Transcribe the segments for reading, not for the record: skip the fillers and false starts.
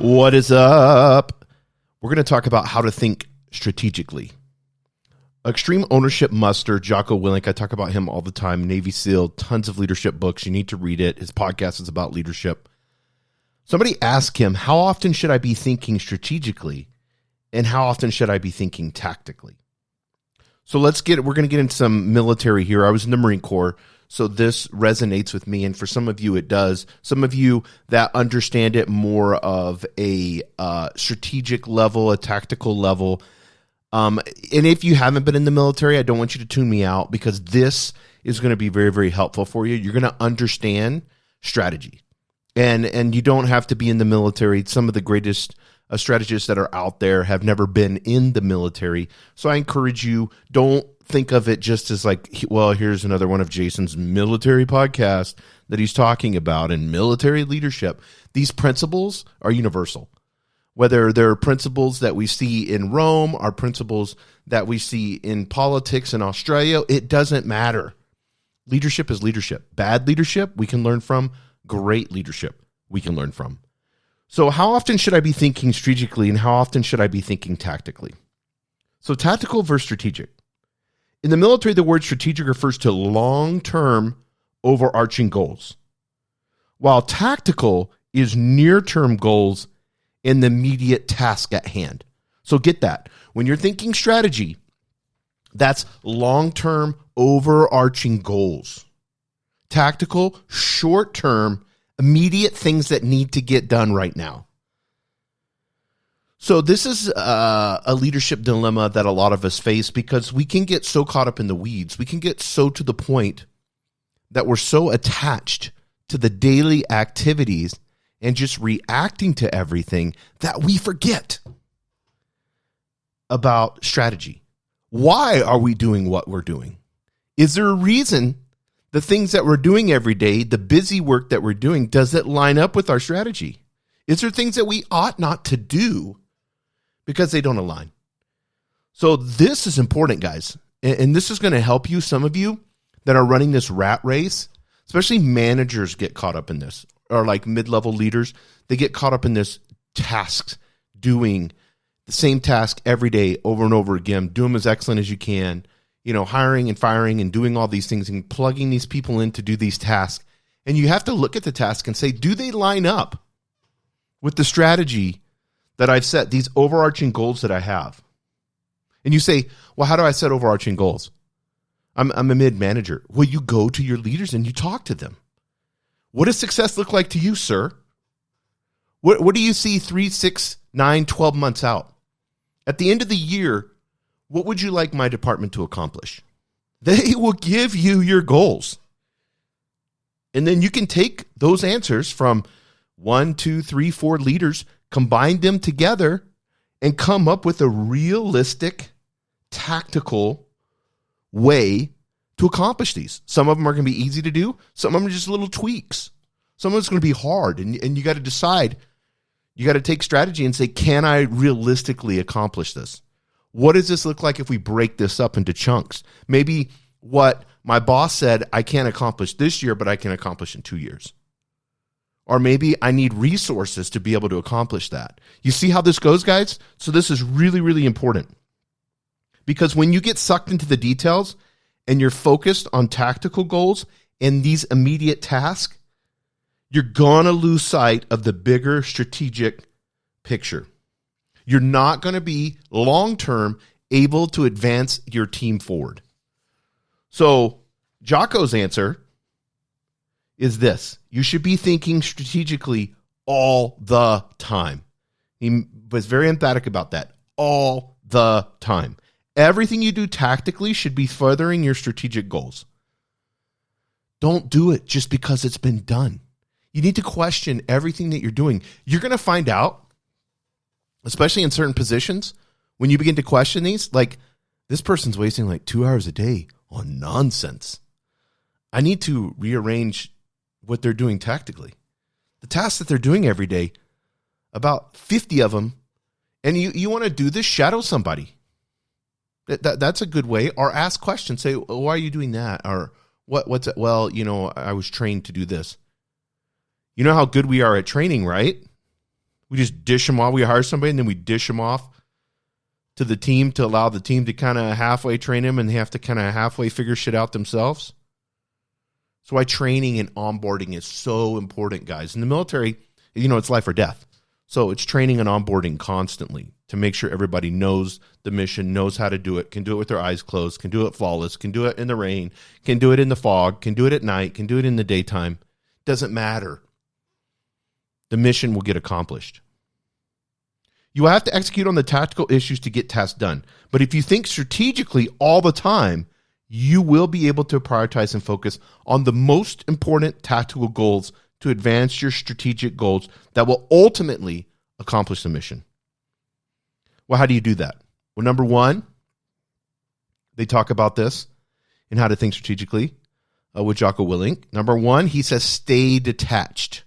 What is up? We're going to talk about how to think strategically. Extreme Ownership Muster, Jocko Willink, I talk about him all the time, Navy SEAL, tons of leadership books. You need to read it. His podcast is about leadership. Somebody asked him, how often should I be thinking strategically and how often should I be thinking tactically? So we're going to get into some military here. I was in the Marine Corps, so this resonates with me, and for some of you it does. Some of you that understand it more of a strategic level, a tactical level. And if you haven't been in the military, I don't want you to tune me out because this is going to be very, very helpful for you. You're going to understand strategy. And you don't have to be in the military. Some of the greatest strategists that are out there have never been in the military. So I encourage you, don't think of it just as like, well, here's another one of Jason's military podcasts that he's talking about in military leadership. These principles are universal. Whether they're principles that we see in Rome or principles that we see in politics in Australia, it doesn't matter. Leadership is leadership. Bad leadership we can learn from. Great leadership we can learn from. So how often should I be thinking strategically and how often should I be thinking tactically? So tactical versus strategic. In the military, the word strategic refers to long-term overarching goals, while tactical is near-term goals in the immediate task at hand. So get that. When you're thinking strategy, that's long-term overarching goals. Tactical, short-term, immediate things that need to get done right now. So this is a leadership dilemma that a lot of us face because we can get so caught up in the weeds. We can get so to the point that we're so attached to the daily activities and just reacting to everything that we forget about strategy. Why are we doing what we're doing? Is there a reason the things that we're doing every day, the busy work that we're doing, does it line up with our strategy? Is there things that we ought not to do because they don't align? So this is important, guys. And this is going to help you. Some of you that are running this rat race, especially managers get caught up in this, or like mid-level leaders, they get caught up in this task, doing the same task every day over and over again, do them as excellent as you can, hiring and firing and doing all these things and plugging these people in to do these tasks. And you have to look at the task and say, do they line up with the strategy that I've set, these overarching goals that I have? And you say, well, how do I set overarching goals? I'm a mid-manager. Well, you go to your leaders and you talk to them. What does success look like to you, sir? What do you see 3, 6, 9, 12 months out? At the end of the year, what would you like my department to accomplish? They will give you your goals. And then you can take those answers from 1, 2, 3, 4 leaders, combine them together, and come up with a realistic, tactical way to accomplish these. Some of them are going to be easy to do. Some of them are just little tweaks. Some of it's going to be hard. And you got to decide. You got to take strategy and say, can I realistically accomplish this? What does this look like if we break this up into chunks? Maybe what my boss said I can't accomplish this year, but I can accomplish in 2 years. Or maybe I need resources to be able to accomplish that. You see how this goes, guys? So this is really, really important. Because when you get sucked into the details and you're focused on tactical goals and these immediate tasks, you're going to lose sight of the bigger strategic picture. You're not going to be long-term able to advance your team forward. So Jocko's answer is this. You should be thinking strategically all the time. He was very emphatic about that. All the time. Everything you do tactically should be furthering your strategic goals. Don't do it just because it's been done. You need to question everything that you're doing. You're going to find out, especially in certain positions, when you begin to question these, like this person's wasting like 2 hours a day on nonsense. I need to rearrange what they're doing tactically. The tasks that they're doing every day, about 50 of them, and you want to do this, shadow somebody. That's a good way. Or ask questions. Say, why are you doing that? Or what's it? Well, I was trained to do this. You know how good we are at training, right? We just dish them off. We hire somebody and then we dish them off to the team to allow the team to kind of halfway train them and they have to kind of halfway figure shit out themselves. That's why training and onboarding is so important, guys. In the military, it's life or death. So it's training and onboarding constantly to make sure everybody knows the mission, knows how to do it, can do it with their eyes closed, can do it flawless, can do it in the rain, can do it in the fog, can do it at night, can do it in the daytime. Doesn't matter. The mission will get accomplished. You will have to execute on the tactical issues to get tasks done. But if you think strategically all the time, you will be able to prioritize and focus on the most important tactical goals to advance your strategic goals that will ultimately accomplish the mission. Well, how do you do that? Well, number one, they talk about this in How to Think Strategically with Jocko Willink. Number one, he says, stay detached.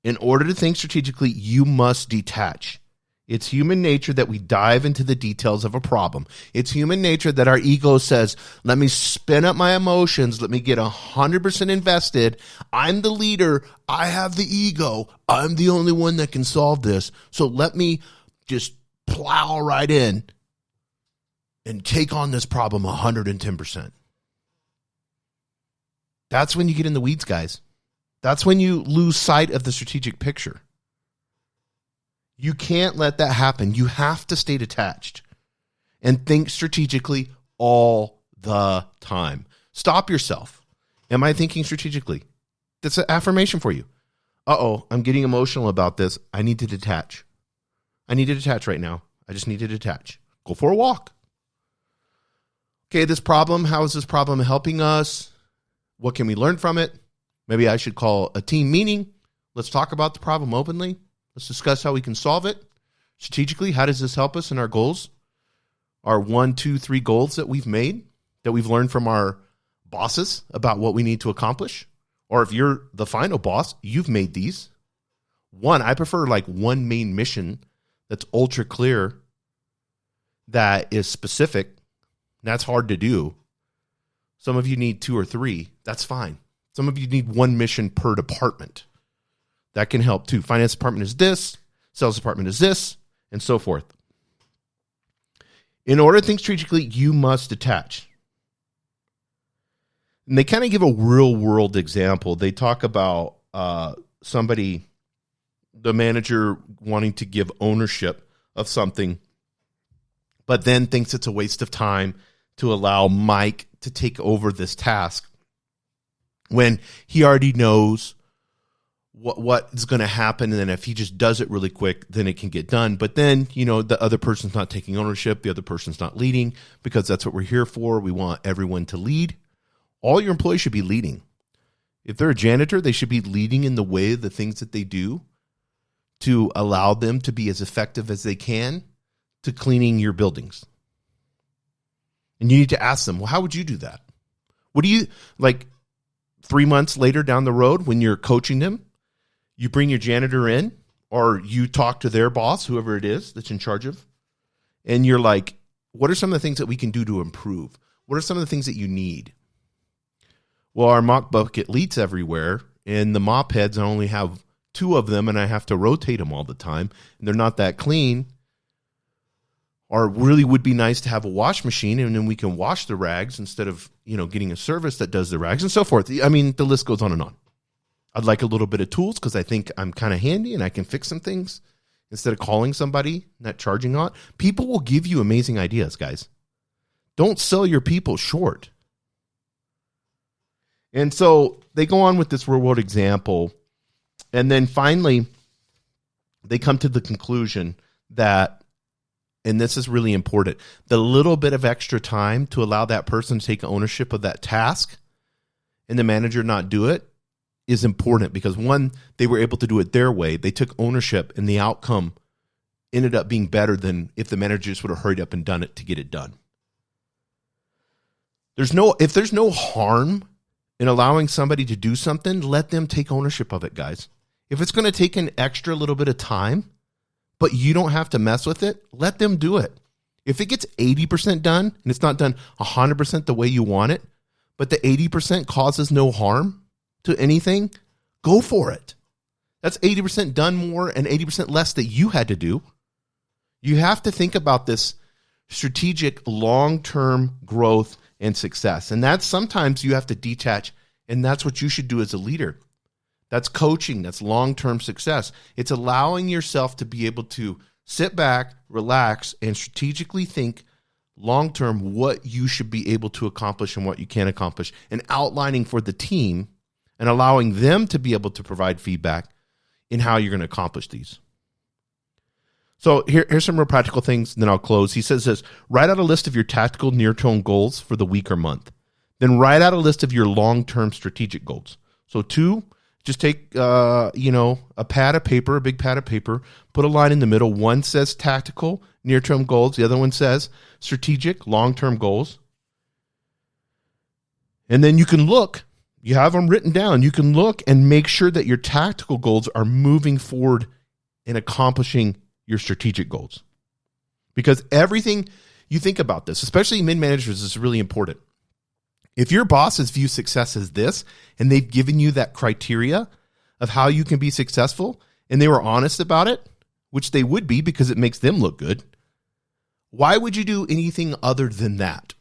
In order to think strategically, you must detach. It's human nature that we dive into the details of a problem. It's human nature that our ego says, let me spin up my emotions. Let me get 100% invested. I'm the leader. I have the ego. I'm the only one that can solve this. So let me just plow right in and take on this problem 110%. That's when you get in the weeds, guys. That's when you lose sight of the strategic picture. You can't let that happen. You have to stay detached and think strategically all the time. Stop yourself. Am I thinking strategically? That's an affirmation for you. I'm getting emotional about this. I need to detach. I need to detach right now. I just need to detach. Go for a walk. Okay, this problem, how is this problem helping us? What can we learn from it? Maybe I should call a team meeting. Let's talk about the problem openly. Let's discuss how we can solve it. Strategically, how does this help us in our goals? Our 1, 2, 3 goals that we've made, that we've learned from our bosses about what we need to accomplish. Or if you're the final boss, you've made these. I prefer like one main mission that's ultra clear, that is specific. That's hard to do. Some of you need 2 or 3. That's fine. Some of you need one mission per department. That can help too. Finance department is this, sales department is this, and so forth. In order to think strategically, you must detach. And they kind of give a real world example. They talk about somebody, the manager wanting to give ownership of something, but then thinks it's a waste of time to allow Mike to take over this task when he already knows what is going to happen, and then if he just does it really quick, then it can get done. But then, the other person's not taking ownership, the other person's not leading, because that's what we're here for. We want everyone to lead. All your employees should be leading. If they're a janitor, they should be leading in the way, the things that they do to allow them to be as effective as they can to cleaning your buildings. And you need to ask them, well, how would you do that? What do you, 3 months later down the road when you're coaching them, you bring your janitor in, or you talk to their boss, whoever it is that's in charge of, and you're like, what are some of the things that we can do to improve? What are some of the things that you need? Well, our mop bucket leaks everywhere, and the mop heads, I only have 2 of them, and I have to rotate them all the time, and they're not that clean. Or really would be nice to have a wash machine, and then we can wash the rags instead of, getting a service that does the rags and so forth. I mean, the list goes on and on. I'd like a little bit of tools because I think I'm kind of handy and I can fix some things instead of calling somebody, not charging on. People will give you amazing ideas, guys. Don't sell your people short. And so they go on with this real world example. And then finally, they come to the conclusion that, and this is really important, the little bit of extra time to allow that person to take ownership of that task and the manager not do it is important because, one, they were able to do it their way. They took ownership, and the outcome ended up being better than if the manager just would have hurried up and done it to get it done. If there's no harm in allowing somebody to do something, let them take ownership of it, guys. If it's going to take an extra little bit of time, but you don't have to mess with it, let them do it. If it gets 80% done and it's not done 100% the way you want it, but the 80% causes no harm to anything, go for it. That's 80% done more and 80% less that you had to do. You have to think about this strategic long-term growth and success. And that's sometimes you have to detach, and that's what you should do as a leader. That's coaching. That's long-term success. It's allowing yourself to be able to sit back, relax, and strategically think long-term what you should be able to accomplish and what you can accomplish, and outlining for the team and allowing them to be able to provide feedback in how you're going to accomplish these. So here's some real practical things, and then I'll close. He says this: write out a list of your tactical near-term goals for the week or month. Then write out a list of your long-term strategic goals. So 2, just take a pad of paper, a big pad of paper, put a line in the middle. One says tactical near-term goals. The other one says strategic long-term goals. And then you can look. You have them written down. You can look and make sure that your tactical goals are moving forward in accomplishing your strategic goals. Because everything, you think about this, especially mid-managers, is really important. If your bosses view success as this, and they've given you that criteria of how you can be successful, and they were honest about it, which they would be because it makes them look good, why would you do anything other than that?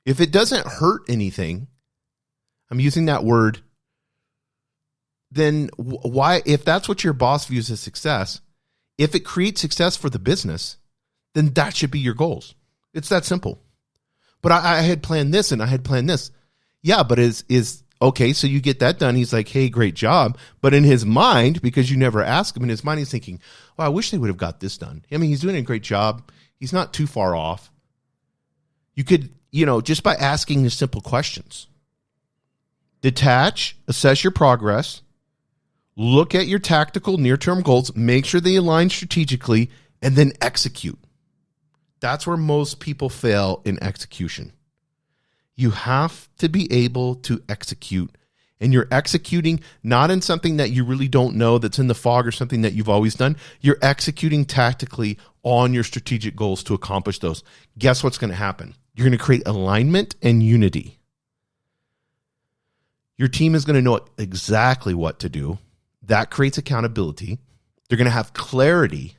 If it doesn't hurt anything, I'm using that word, then why, if that's what your boss views as success, if it creates success for the business, then that should be your goals. It's that simple. But I had planned this and I had planned this. Yeah, but is okay, so you get that done. He's like, hey, great job. But in his mind, because you never ask him, in his mind, he's thinking, well, I wish they would have got this done. I mean, he's doing a great job. He's not too far off. You could, just by asking the simple questions, detach, assess your progress, look at your tactical near-term goals, make sure they align strategically, and then execute. That's where most people fail in execution. You have to be able to execute, and you're executing not in something that you really don't know that's in the fog or something that you've always done. You're executing tactically on your strategic goals to accomplish those. Guess what's going to happen? You're going to create alignment and unity. Your team is going to know exactly what to do. That creates accountability. They're going to have clarity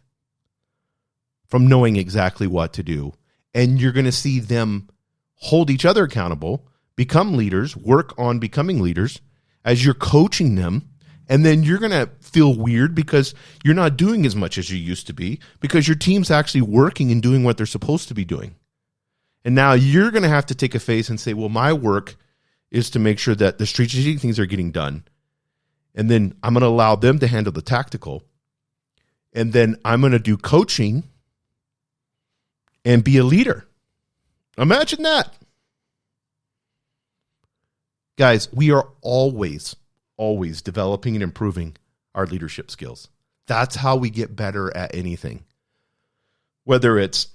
from knowing exactly what to do. And you're going to see them hold each other accountable, become leaders, work on becoming leaders as you're coaching them. And then you're going to feel weird because you're not doing as much as you used to be because your team's actually working and doing what they're supposed to be doing. And now you're going to have to take a phase and say, well, my work is to make sure that the strategic things are getting done. And then I'm going to allow them to handle the tactical. And then I'm going to do coaching and be a leader. Imagine that. Guys, we are always developing and improving our leadership skills. That's how we get better at anything. Whether it's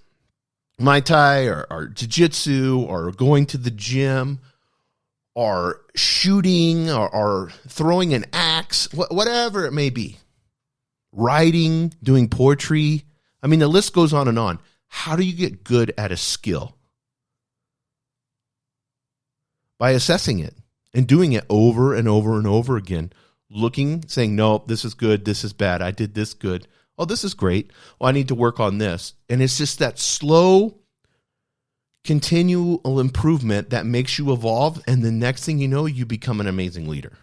Muay Thai or Jiu-Jitsu or going to the gym or shooting or throwing an axe, whatever it may be. Writing, doing poetry. I mean, the list goes on and on. How do you get good at a skill? By assessing it and doing it over and over and over again. Looking, saying, no, this is good, this is bad, I did this good. Oh, this is great. Well, I need to work on this. And it's just that slow, continual improvement that makes you evolve. And the next thing you know, you become an amazing leader.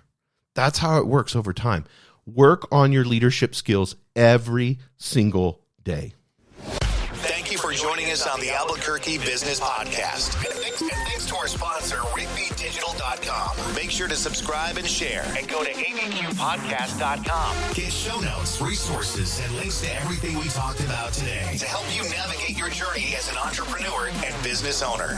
That's how it works over time. Work on your leadership skills every single day. Thank you for joining us on the Albuquerque Business Podcast. And thanks to our sponsor, RigbyDigital.com. Make sure to subscribe and share. And go to abqpodcast.com. Get show notes, resources, and links to everything we talked about today to help you navigate your journey as an entrepreneur and business owner.